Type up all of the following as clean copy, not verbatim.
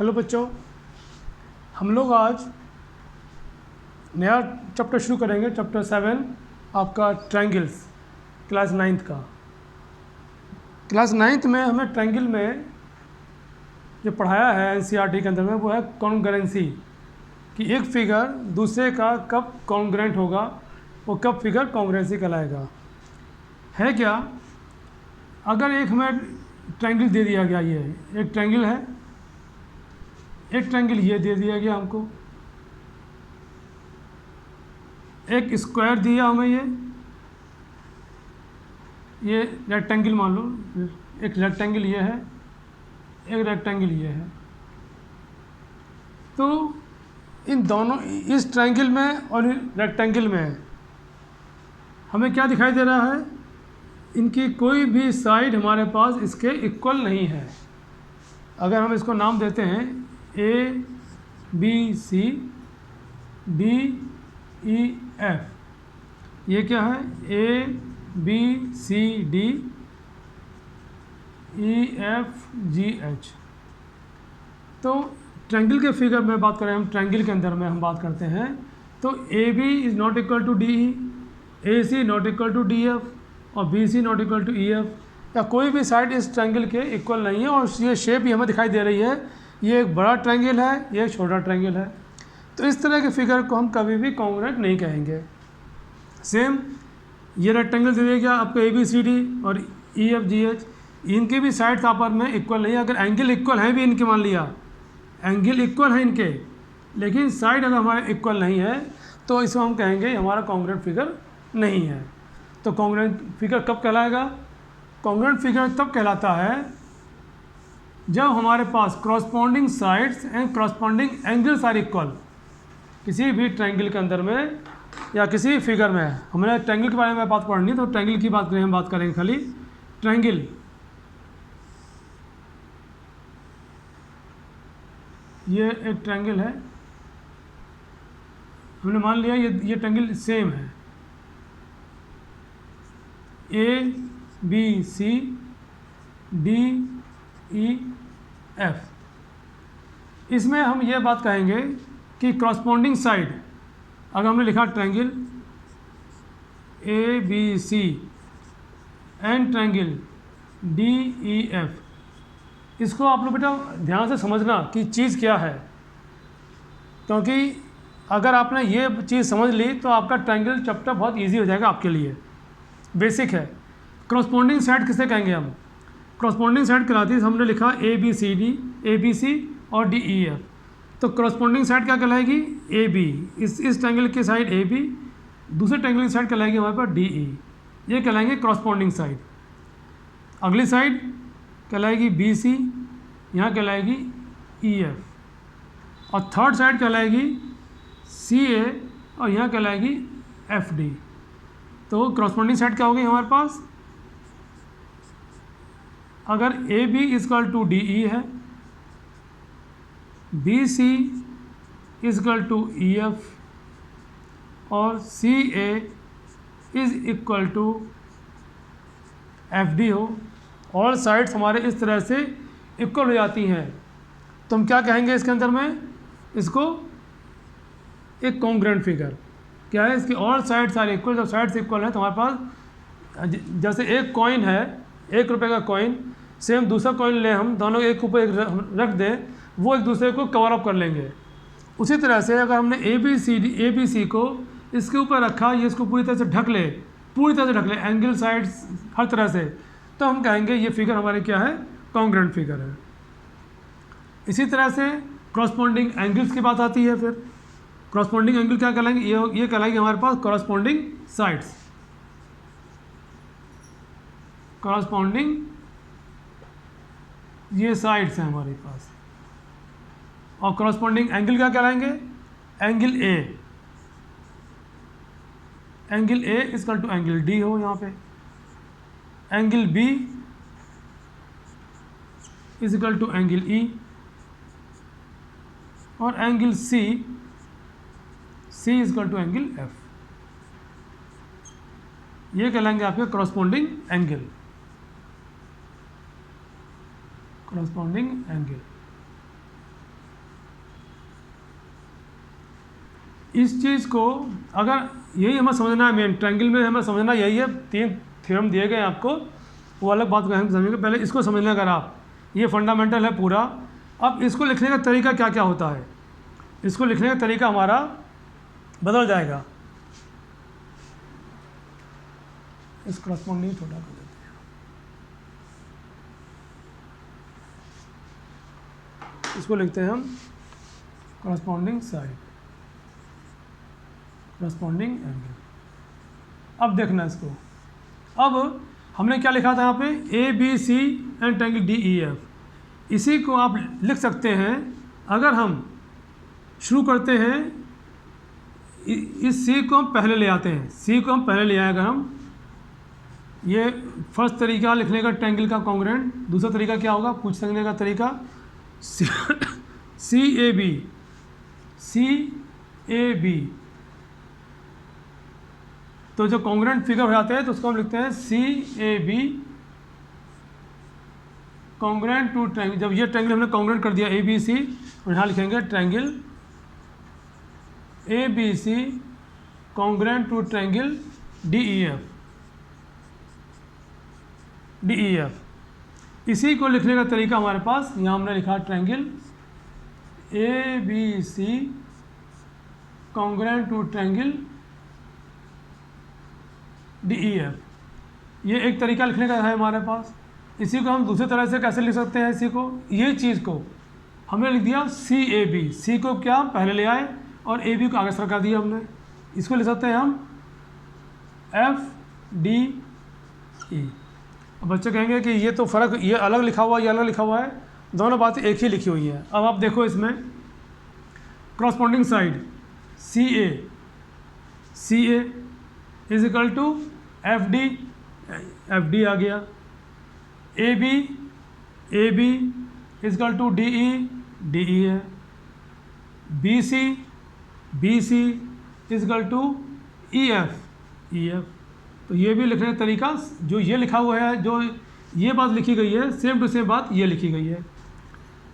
Hello बच्चों, हम लोग आज नया चैप्टर शुरू करेंगे। चैप्टर 7 आपका ट्रायंगल्स, क्लास 9th का। क्लास 9th में हमें ट्रायंगल में जो पढ़ाया है एनसीईआरटी के अंदर में वो है कॉन्ग्रुएंसी, कि एक फिगर दूसरे का कब कॉन्ग्रुएंट होगा, वो कब फिगर कॉन्ग्रुएंसी कहलाएगा। है क्या, अगर एक हमें ट्रायंगल दे दिया गया, ये एक ट्रायंगल है, एक ट्रायंगल ये दे दिया गया हमको, एक स्क्वायर दिया हमें, ये रेक्टेंगल मान लो, एक रेक्टेंगल ये है, एक रेक्टेंगल ये है। तो इन दोनों, इस ट्रायंगल में और रेक्टेंगल में हमें क्या दिखाई दे रहा है, इनकी कोई भी साइड हमारे पास इसके इक्वल नहीं है। अगर हम इसको नाम देते हैं A B C D E F, ये क्या है, A B C D E F G H. तो ट्रायंगल के फिगर में बात करें, हम ट्रायंगल के अंदर में हम बात करते हैं, तो A B is not equal to D E, A C not equal to D F और B C not equal to E F, या कोई भी साइड इस ट्रायंगल के इक्वल नहीं है। और ये शेप भी हमें दिखाई दे रही है, ये एक बड़ा ट्रायंगल है, ये एक छोटा ट्रायंगल है। तो इस तरह के फिगर को हम कभी भी कॉन्ग्रुएंट नहीं कहेंगे। सेम ये रेक्टेंगल दे दिया गया आपको ए बी सी डी और ई एफ जी एच, इनके भी साइड्स आपस में इक्वल नहीं है। अगर एंगल इक्वल है भी इनके, मान लिया एंगल इक्वल है इनके, लेकिन साइड अगर हमारे इक्वल नहीं है तो इसको हम कहेंगे हमारा कॉन्ग्रुएंट फिगर नहीं है। तो कॉन्ग्रुएंट फिगर कब कहलाएगा, कॉन्ग्रुएंट फिगर तब कहलाता है जब हमारे पास corresponding sides and corresponding angles are equal. किसी भी ट्रायंगल के अंदर में या किसी भी फिगर में, हमने ट्रायंगल के बारे में बात पढ़नी है तो ट्रायंगल की बात करें, हम बात करेंगे खाली ट्रायंगल। ये एक ट्रायंगल है, हमने मान लिया ये ट्रायंगल सेम है, A B C D E F. इसमें हम ये बात कहेंगे कि क्रॉसपॉन्डिंग साइड, अगर हमने लिखा triangle A B C and triangle D E F, इसको आप लोग बेटा ध्यान से समझना कि चीज़ क्या है, क्योंकि अगर आपने ये चीज़ समझ ली तो आपका ट्रायंगल चैप्टर बहुत इजी हो जाएगा आपके लिए। बेसिक है। क्रॉसपॉन्डिंग साइड किसे कहेंगे हम, क्रॉसपॉन्डिंग साइड कहलाती है, हमने लिखा A B C D, A B C और डी ई एफ। तो क्रॉसपॉन्डिंग साइड क्या कहलाएगी, ए बी, इस ट्रायंगल की साइड ए बी, दूसरे ट्रायंगल की साइड कहलाएगी हमारे पास डी ई, ये कहलाएंगे क्रॉसपॉन्डिंग साइड। अगली साइड कहलाएगी बी सी, यहाँ कहलाएगी ई एफ, और थर्ड साइड कहलाएगी सी ए और यहाँ कहलाएगी एफ डी। तो क्रॉसपॉन्डिंग साइड क्या होगी हमारे पास, अगर A B is equal to D E है, B C is equal to E F और C A is equal to F D हो, ऑल साइड्स हमारे इस तरह से इक्वल हो जाती हैं, तो हम क्या कहेंगे इसके अंदर में, इसको एक कॉन्ग्रुएंट फिगर। क्या है, इसकी ऑल साइड्स आर इक्वल। जब साइड्स इक्वल है तो हमारे पास, जैसे एक कॉइन है, 1 रुपये का कॉइन, सेम दूसरा कॉइन ले हम, दोनों एक ऊपर एक रख दें, वो एक दूसरे को कवर अप कर लेंगे। उसी तरह से अगर हमने ए बी सी को इसके ऊपर रखा, ये इसको पूरी तरह से ढक ले, पूरी तरह से ढक ले, एंगल साइड्स हर तरह से, तो हम कहेंगे ये फिगर हमारे क्या है, कॉन्ग्रुएंट फिगर है। इसी तरह से क्रॉसपॉन्डिंग एंगल्स की बात आती है। फिर क्रॉसपॉन्डिंग एंगल क्या कहलाएंगे, ये कहलाएंगे हमारे पास क्रॉसपॉन्डिंग साइड्स, क्रॉसपॉन्डिंग ये साइड्स हैं हमारे पास। और क्रॉसपॉन्डिंग एंगल क्या कहलाएंगे, angle A, angle A is equal to angle D हो यहाँ पे, angle B is equal to angle E, और angle C is equal to angle F, ये कहलाएंगे आपके क्रॉसपॉन्डिंग एंगल, क्रॉसपॉन्डिंग एंगल। इस चीज़ को अगर यही हमें समझना है, मेन ट्रायंगल में हमें समझना यही है, 3 थ्योरम दिए गए आपको, वो अलग बात हम समझेंगे, पहले इसको समझ लें अगर आप, ये फंडामेंटल है पूरा। अब इसको लिखने का तरीका क्या क्या होता है, इसको लिखने का तरीका हमारा बदल जाएगा। इस करस्पॉन्डिंग छोटा कर देते हैं, इसको लिखते हैं हम करस्पॉन्डिंग साइड, करस्पॉन्डिंग एंगल। अब देखना इसको, अब हमने क्या लिखा था यहाँ पे, A B C and triangle D E F. इसी को आप लिख सकते हैं, अगर हम शुरू करते हैं, इस सी को हम पहले ले आते हैं, सी को हम पहले ले आए अगर हम, ये फर्स्ट तरीका लिखने का ट्रायंगल का कॉन्ग्रुएंट। दूसरा तरीका क्या होगा, पूछ सकने का तरीका, सी A B, C A B, तो जो कॉन्ग्रुएंट फिगर हो जाते हैं तो उसको हम लिखते हैं C A B congruent to triangle. जब ये ट्रायंगल हमने कॉन्ग्रुएंट कर दिया ए बी सी, और यहाँ लिखेंगे triangle A B C congruent to triangle D E F, D E F. इसी को लिखने का तरीका हमारे पास यहाँ हमने लिखा triangle A B C congruent to triangle D E F. ये एक तरीका लिखने का है हमारे पास। इसी को हम दूसरी तरह से कैसे लिख सकते हैं, इसी को, ये चीज़ को हमने लिख दिया सी ए बी, सी को क्या पहले ले आए और ए बी को आगे सरका दिया हमने। इसको लिख सकते हैं हम एफ डी ई। अब बच्चे कहेंगे कि ये तो फ़र्क, ये अलग लिखा हुआ है, ये अलग लिखा हुआ है, दोनों बातें एक ही लिखी हुई हैं। अब आप देखो इसमें corresponding side C A is equal to F D आ गया, A B is equal to D E है, B C is equal to E F. तो ये भी लिखने का तरीका, जो ये लिखा हुआ है, जो ये बात लिखी गई है, सेम टू सेम बात ये लिखी गई है।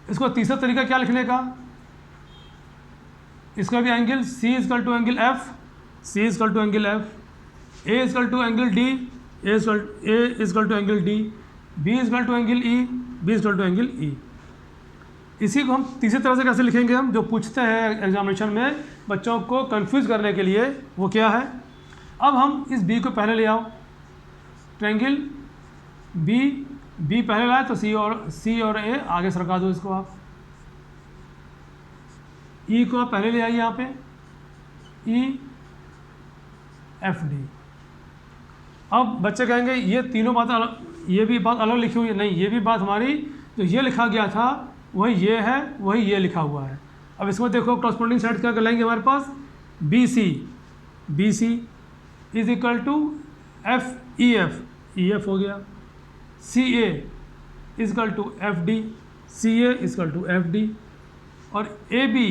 इसको तीसरा तरीका क्या लिखने का, इसका भी angle C is equal to angle F, C is equal to angle F, A is equal to angle D, A is equal to angle D, B is equal to angle E, B is equal to angle E. इसी को हम तीसरी तरह से कैसे लिखेंगे, हम जो पूछते हैं एग्जामिनेशन में बच्चों को कंफ्यूज करने के लिए, वो क्या है। अब हम इस बी को पहले ले आओ, ट्रायंगल बी पहले लाए तो सी और ए आगे सरका दो इसको आप, ई को आप पहले ले आइए यहाँ पे, ई एफ डी। अब बच्चे कहेंगे ये तीनों बातें अलग, ये भी बात अलग लिखी हुई है, नहीं, ये भी बात हमारी जो ये लिखा गया था वही ये है, वही ये लिखा हुआ है। अब इसमें देखो करस्पॉन्डिंग साइड क्या कहलाएंगे हमारे पास, B C is equal to F E F हो गया, C A is equal to F D, C A is equal to F D, और A B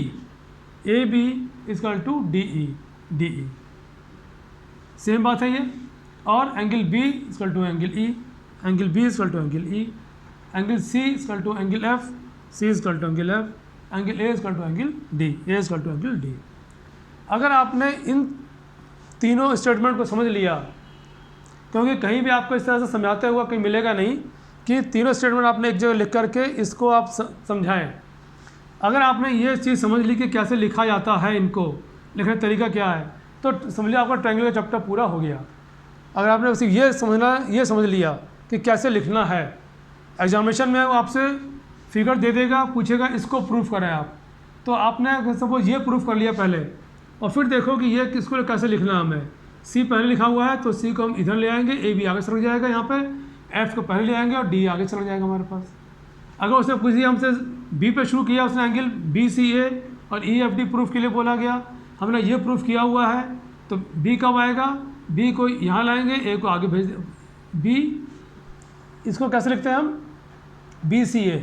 is equal to D E. Same बात है ये। और angle B is equal to angle E, angle B is equal to angle E, angle C is equal to angle F, C is equal to angle F, angle A is equal to angle D, A is equal to angle D. अगर आपने इन तीनों statement को समझ लिया, क्योंकि कहीं भी आपको इस तरह से समझाते हुआ कहीं मिलेगा नहीं कि तीनों स्टेटमेंट आपने एक जगह लिख करके इसको आप समझाएं। अगर आपने ये चीज़ समझ ली कि कैसे लिखा जाता है, इनको लिखने का तरीका क्या है, तो समझ लिया आपका ट्रायंगल का चैप्टर पूरा हो गया। अगर आपने सिर्फ ये समझ लिया कि कैसे लिखना है, एग्जामिनेशन में वो आपसे फिगर दे देगा, पूछेगा इसको प्रूफ करें आप, तो आपने सपोज ये प्रूफ कर लिया पहले, और फिर देखो कि ये किसको कैसे लिखना है हमें। सी पहले लिखा हुआ है तो सी को हम इधर ले आएंगे, ए बी आगे चल जाएगा यहाँ पे, एफ को पहले ले आएंगे और डी आगे चल जाएगा हमारे पास। अगर उसने कुछ हमसे बी पे शुरू किया, उसने एंगल बी सी ए और ई एफ डी प्रूफ के लिए बोला गया, हमने ये प्रूफ किया हुआ है, तो बी कब आएगा, बी को यहाँ लाएंगे, ए को आगे भेज बी, इसको कैसे लिखते हैं हम, बी सी ए,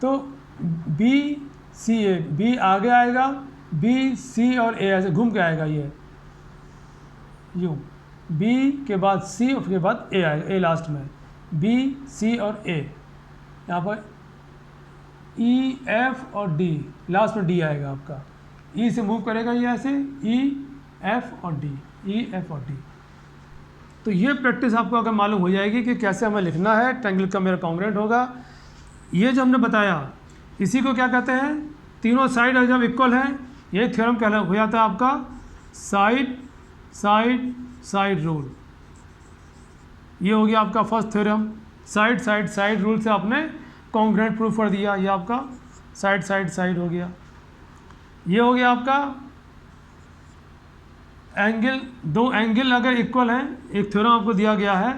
तो बी सी ए, बी आगे आएगा, बी सी और ए ऐसे घूम के आएगा, ये यूँ, बी के बाद सी और फिर के बाद ए आएगा, ए लास्ट में, बी सी और ए, यहाँ पर ई एफ और डी, लास्ट में डी आएगा आपका, ई से मूव करेगा ये ऐसे, ई एफ और डी, ई एफ और डी। तो ये प्रैक्टिस आपको अगर मालूम हो जाएगी कि कैसे हमें लिखना है, ट्रायंगल का मेरा कॉन्ग्रुएंट होगा। ये जो हमने बताया इसी को क्या कहते हैं, तीनों साइड जब इक्वल हैं, ये थ्योरम कहला हो जाता है आपका साइड साइड साइड रूल। ये हो गया आपका first theorem, side side side rule से आपने कॉन्ग्रुएंट प्रूफ कर दिया। ये आपका साइड साइड साइड हो गया। ये हो गया आपका एंगल, दो एंगल अगर इक्वल हैं, एक थ्योरम आपको दिया गया है,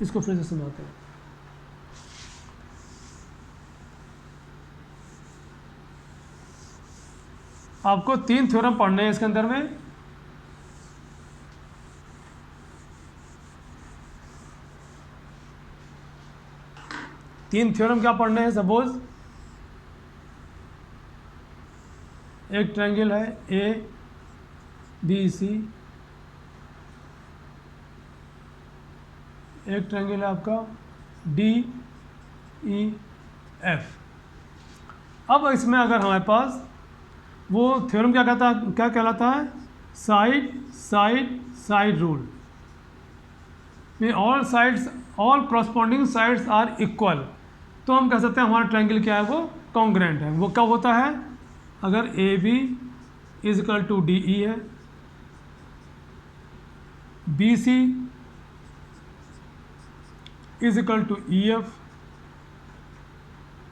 इसको फिर से सुनाते हैं। आपको 3 थ्योरम पढ़ने हैं इसके अंदर में। तीन थ्योरम क्या पढ़ने हैं, सपोज एक ट्रायंगल है ए बी सी, एक ट्रायंगल है आपका डी ई एफ। अब इसमें अगर हमारे पास वो थ्योरम क्या कहलाता है, साइड साइड साइड रूल में all sides, all corresponding sides are equal. तो हम कह सकते हैं हमारा ट्रायंगल क्या है, वो कॉन्ग्रुएंट है। वो कब होता है, अगर A B is equal to D E है, B C is equal to E F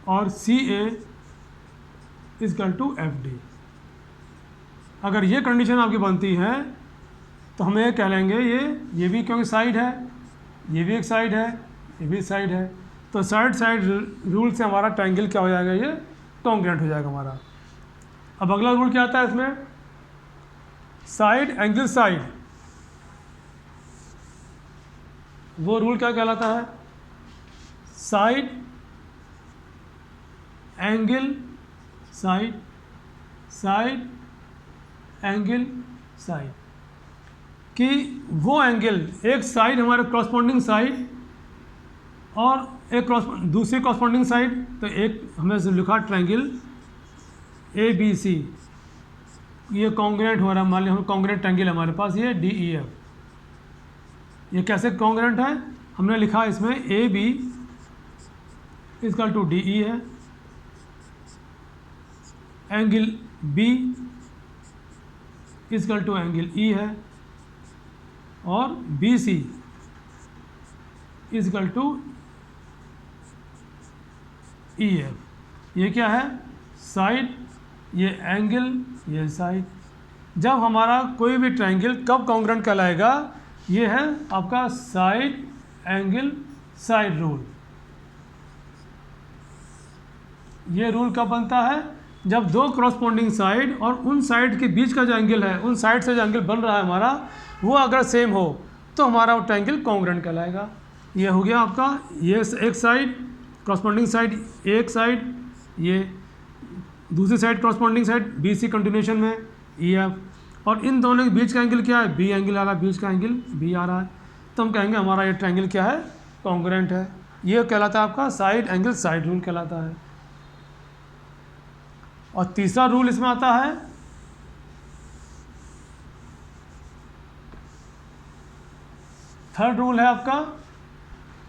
और C A is equal to F D. अगर ये कंडीशन आपकी बनती है तो हम ये कह लेंगे ये भी क्योंकि साइड है, ये भी एक साइड है, ये भी साइड है, तो साइड साइड रूल से हमारा ट्रायंगल क्या हो जाएगा, ये कॉन्ग्रुएंट हो जाएगा हमारा। अब अगला रूल क्या आता है इसमें, साइड एंगल साइड। वो रूल क्या कहलाता है, side angle side, side angle side, कि वो एंगल एक साइड हमारे कॉरस्पॉन्डिंग साइड और एक दूसरी कॉरस्पॉन्डिंग साइड, तो एक हमें लिखा ट्रायंगल ए बी सी, ये कॉन्ग्रुएंट हो रहा है, मान लिया हम कॉन्ग्रुएंट ट्रायंगल हमारे पास ये डी ई एफ। ये कैसे कॉन्ग्रुएंट है, हमने लिखा इसमें A B equal to D E है, angle B equal to angle E है और B C equal to E F. ये क्या है, साइड, ये एंगल, ये साइड। जब हमारा कोई भी ट्रायंगल कब कॉन्ग्रुएंट कहलाएगा, ये है आपका साइड एंगल साइड रूल। ये रूल कब बनता है, जब दो कॉरस्पॉन्डिंग साइड और उन साइड के बीच का जो एंगल है, उन साइड से जो एंगल बन रहा है हमारा, वो अगर सेम हो तो हमारा वो ट्रायंगल कॉन्ग्रुएंट कहलाएगा। ये हो गया आपका, ये एक साइड कॉरस्पॉन्डिंग साइड, एक साइड, ये दूसरी side corresponding side B C continuation में ई एफ, और इन दोनों के बीच का एंगल क्या है, बी एंगल आ रहा है, बीच का एंगल बी आ रहा है, तो हम कहेंगे हमारा ये ट्रायंगल क्या है, कॉन्ग्रुएंट है। ये कहलाता है आपका साइड एंगल साइड रूल कहलाता है। और तीसरा रूल इसमें आता है थर्ड रूल है आपका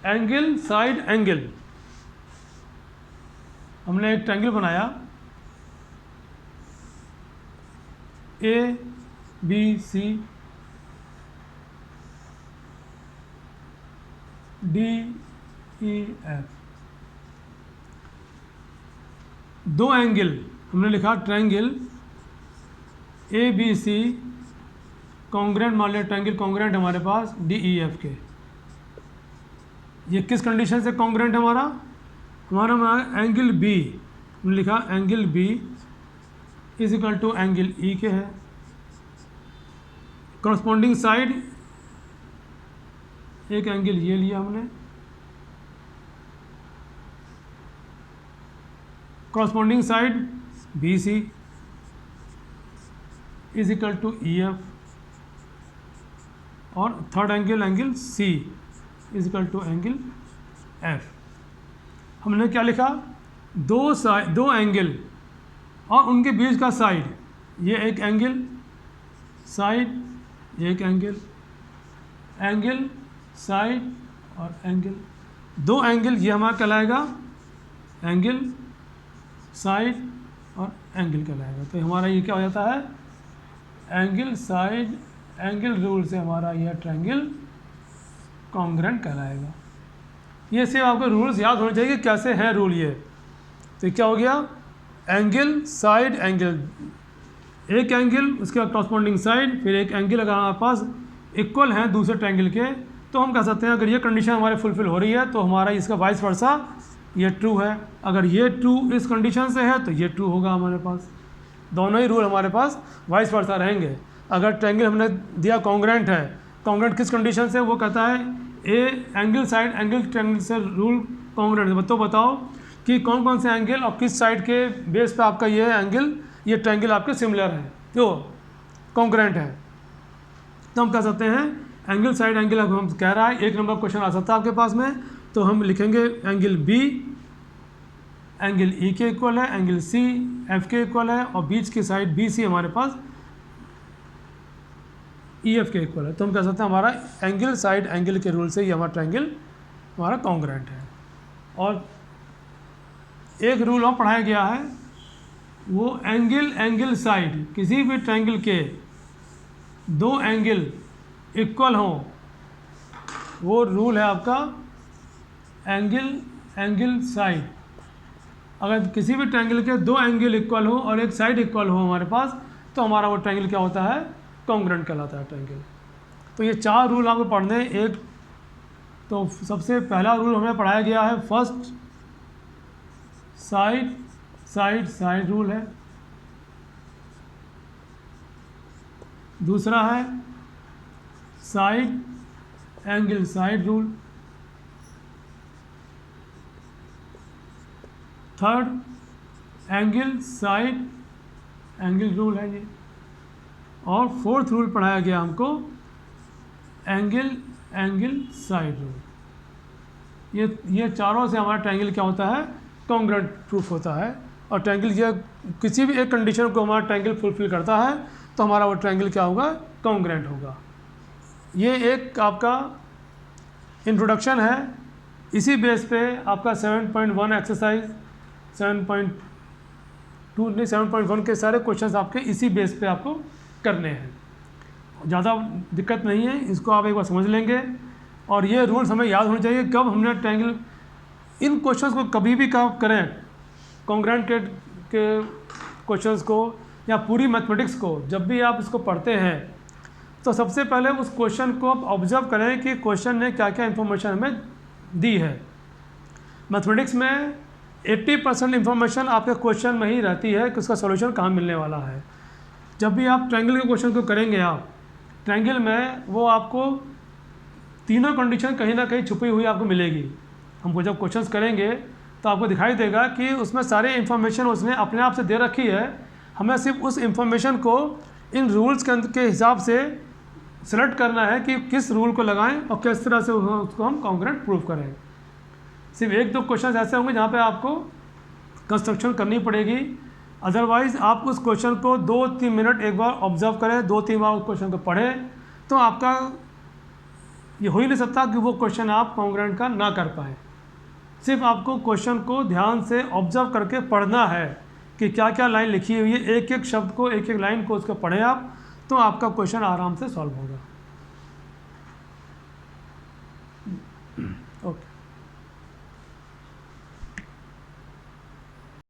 एंगल साइड एंगल। हमने एक ट्रायंगल बनाया A B C D E F, दो एंगल हमने लिखा triangle A B C congruent, मान लिया ट्रायंगल कॉन्ग्रुएंट हमारे पास डी ई एफ के। ये किस कंडीशन से कॉन्ग्रुएंट है हमारा एंगल बी, हमने लिखा angle B is equal to angle E के है, कॉरस्पॉन्डिंग साइड एक एंगल ये लिया हमने, corresponding side B C is equal to E F, और third angle angle C is equal to angle F. हमने क्या लिखा, दो एंगल और उनके बीच का साइड, ये एक एंगल, साइड, ये एक एंगल, एंगल, साइड और एंगल, दो एंगल, ये हमारा कहलाएगा एंगल, साइड और एंगल कहलाएगा। तो हमारा ये क्या हो जाता है, एंगल, साइड, एंगल रूल से हमारा यह ट्रायंगल कॉन्ग्रुएंट कहलाएगा। ये सिर्फ आपको रूल्स याद होने चाहिए कि कैसे है रूल ये। तो क्या हो गया, एंगल, साइड, एंगल, एक एंगल उसके कॉरस्पॉन्डिंग साइड, फिर एक एंगल अगर हमारे पास इक्वल हैं दूसरे ट्रायंगल के, तो हम कह सकते हैं अगर ये कंडीशन हमारे फुलफिल हो रही है तो हमारा इसका वाइस वर्सा ये ट्रू है। अगर ये ट्रू इस कंडीशन से है तो ये ट्रू होगा हमारे पास। दोनों ही रूल हमारे पास वाइस वर्सा रहेंगे। अगर ट्रायंगल हमने दिया कॉन्ग्रुएंट है, कॉन्ग्रुएंट किस कंडीशन से, वो कहता है A angle side angle triangle से रूल कॉन्ग्रुएंट है। तो बताओ कि कौन कौन से एंगल और किस साइड के बेस पे आपका ये एंगल, ये ट्रायंगल आपके सिमिलर है, जो कॉन्ग्रुएंट है। तो हम कह सकते हैं एंगल साइड एंगल, अब हम कह रहा है 1 नंबर क्वेश्चन आ सकता है आपके पास में, तो हम लिखेंगे एंगल बी, एंगल ई के इक्वल है, एंगल सी एफ के इक्वल है, और बीच की साइड बी सी हमारे पास ई एफ के इक्वल है। तो हम कह सकते हैं हमारा एंगल साइड एंगल के रूल से ये हमारा ट्रायंगल हमारा कॉन्ग्रुएंट है। और एक रूल और पढ़ाया गया है, वो एंगल एंगल साइड, किसी भी ट्रायंगल के दो एंगल इक्वल हों, वो रूल है आपका एंगल एंगल साइड। अगर किसी भी ट्रायंगल के दो एंगल इक्वल हो और एक साइड इक्वल हो हमारे पास, तो हमारा वो ट्रायंगल क्या होता है, कॉन्ग्रुएंट कहलाता है ट्रायंगल। तो ये 4 रूल आपको पढ़ने हैं। एक तो सबसे पहला रूल हमें पढ़ाया गया है, first side side side rule है। दूसरा है side angle side rule. Third angle side angle rule है ये। और फोर्थ रूल पढ़ाया गया हमको एंगल एंगल साइड रूल। ये चारों से हमारा ट्रायंगल क्या होता है, कॉन्ग्रुएंट प्रूफ होता है। और ट्रायंगल ये किसी भी एक कंडीशन को हमारा ट्रायंगल फुलफिल करता है तो हमारा वो ट्रायंगल क्या होगा, कॉन्ग्रुएंट होगा। ये एक आपका इंट्रोडक्शन है। इसी बेस पे आपका 7.1 एक्सरसाइज, 7.1 के सारे क्वेश्चंस आपके इसी बेस पे आपको करने हैं। ज़्यादा दिक्कत नहीं है, इसको आप एक बार समझ लेंगे। और ये रूल्स हमें याद होने चाहिए कब हमने ट्रायंगल, इन क्वेश्चंस को कभी भी कब करें, कॉन्ग्रुएंट के क्वेश्चंस को या पूरी मैथमेटिक्स को, जब भी आप इसको पढ़ते हैं तो सबसे पहले उस क्वेश्चन को आप ऑब्जर्व करें कि क्वेश्चन ने क्या क्या इन्फॉर्मेशन हमें दी है। मैथमेटिक्स में 80% इन्फॉर्मेशन आपके क्वेश्चन में ही रहती है कि उसका सॉल्यूशन कहाँ मिलने वाला है। जब भी आप ट्रायंगल के क्वेश्चन को करेंगे, आप ट्रायंगल में वो आपको तीनों कंडीशन कहीं ना कहीं छुपी हुई आपको मिलेगी। हमको जब क्वेश्चंस करेंगे तो आपको दिखाई देगा कि उसमें सारे इन्फॉर्मेशन उसने अपने आप से दे रखी है। हमें सिर्फ उस इन्फॉर्मेशन को इन रूल्स के हिसाब से सेलेक्ट करना है कि किस रूल को लगाएं और किस तरह से उसको हम कॉन्ग्रुएंट प्रूव करें। सिर्फ 1-2 क्वेश्चन ऐसे होंगे जहाँ पे आपको कंस्ट्रक्शन करनी पड़ेगी। अदरवाइज़ आप उस क्वेश्चन को 2-3 मिनट एक बार ऑब्जर्व करें, 2-3 बार उस क्वेश्चन को पढ़ें, तो आपका ये हो ही नहीं सकता कि वो क्वेश्चन आप कॉन्ग्रुएंट का ना कर पाएँ। सिर्फ आपको क्वेश्चन को ध्यान से ऑब्जर्व करके पढ़ना है कि क्या क्या लाइन लिखी हुई है, एक एक शब्द को, एक एक लाइन को उसको पढ़ें आप, तो आपका क्वेश्चन आराम से सॉल्व होगा।